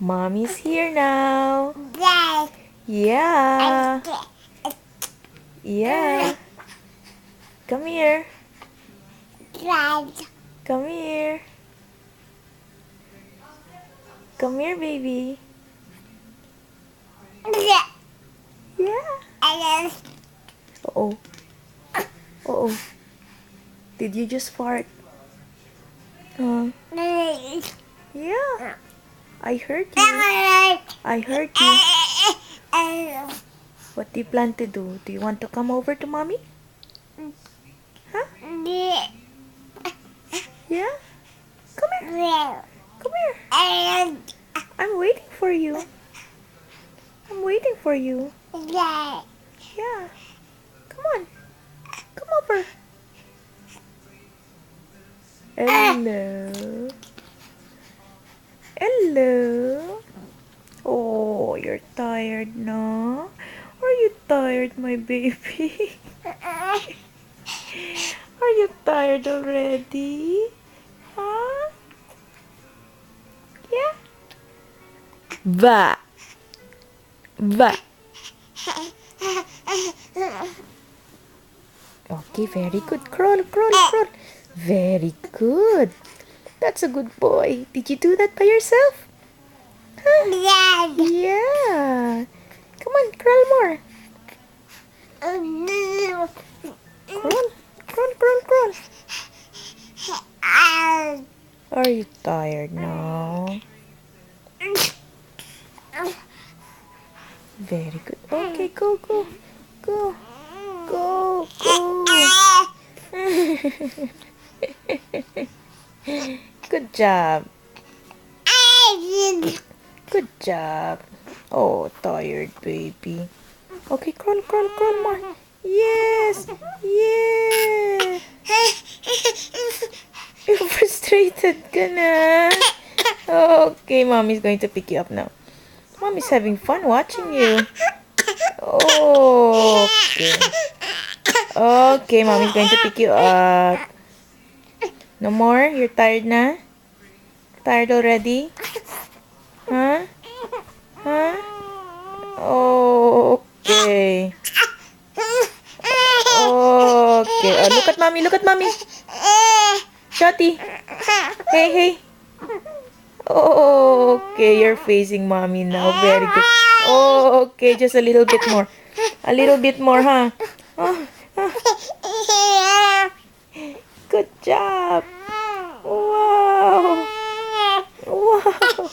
Mommy's here now. Dad. Yeah. Yeah. Come here. Dad. Come here. Come here, baby. Yeah. Uh-oh. Uh-oh. Did you just fart? Yeah. I heard you. I heard you. What do you plan to do? Do you want to come over to mommy? Huh? Yeah? Come here. Come here. I'm waiting for you. I'm waiting for you. Yeah. Come on. Come over. Hello. Hello. Oh, you're tired, no? Are you tired, my baby? Are you tired already? Huh? Yeah? Ba. Ba. Okay, very good. Crawl, crawl, crawl. Very good. That's a good boy. Did you do that by yourself? Huh? Yeah. Come on, crawl more. Crawl, crawl, crawl, crawl. Are you tired now? Very good. Okay, go, go, go, go, go. Good job. Good job. Oh, tired baby. Okay, crawl, crawl, crawl more. Yes, yeah. You're frustrated ka na. Okay, mommy's going to pick you up now. Mommy's having fun watching you. Okay. Okay, mommy's going to pick you up. No more? You're tired na? Tired already? Huh? Huh? Okay. Okay. Oh, look at mommy. Look at mommy. Shotty. Hey, hey. Okay, you're facing mommy now. Very good. Okay, just a little bit more. A little bit more, huh? Oh, good job. Wow. Wow.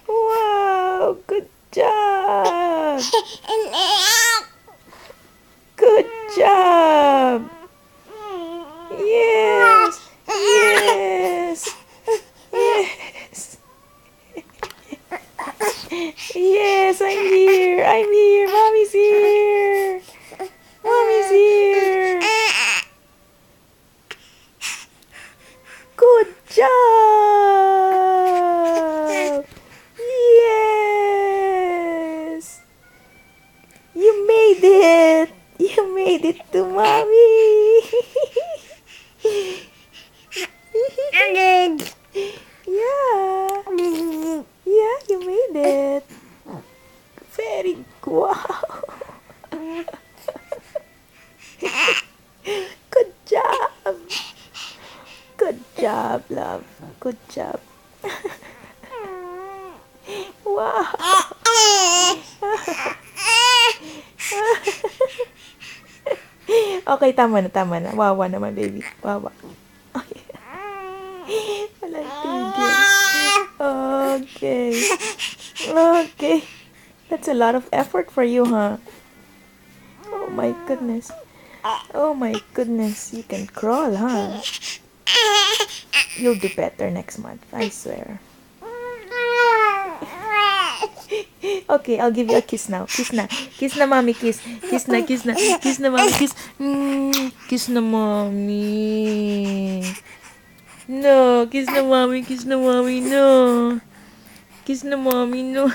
Wow. Good job. Good job. Yes. Yes. Yes. Yes, I'm here. I'm here. Mommy's here. Mommy's here. Good job. Yes. You made it. You made it to mommy. Yeah. Yeah, you made it. Very good. Wow. Good job. Good job, love. Good job. Wow. Okay, tama na, tama na. Wawa naman, baby. Wawa. Okay. Walang tigil. Okay. Okay. That's a lot of effort for you, huh? Oh my goodness. Oh my goodness. You can crawl, huh? You'll do better next month, I swear. Okay, I'll give you a kiss now. Kiss na. Kiss na, mommy. Kiss. Kiss na, kiss na. Kiss na, mommy. Kiss. Kiss na, mommy. No. Kiss na, mommy. Kiss na, mommy. No. Kiss na, mommy. No.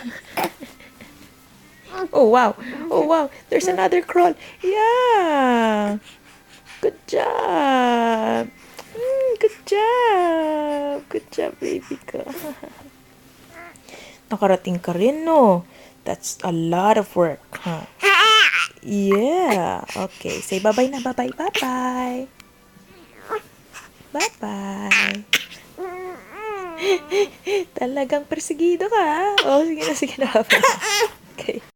Oh, wow. Oh, wow. There's another crawl. Yeah. Good job. Good job. Good job, baby ko. nakarating ka rin, no? That's a lot of work, huh? Yeah. Okay. Say bye-bye na. Bye-bye. Bye-bye. Bye-bye. Talagang persigido ka, ha? Oh, sige na, sige na. Bye-bye. Okay.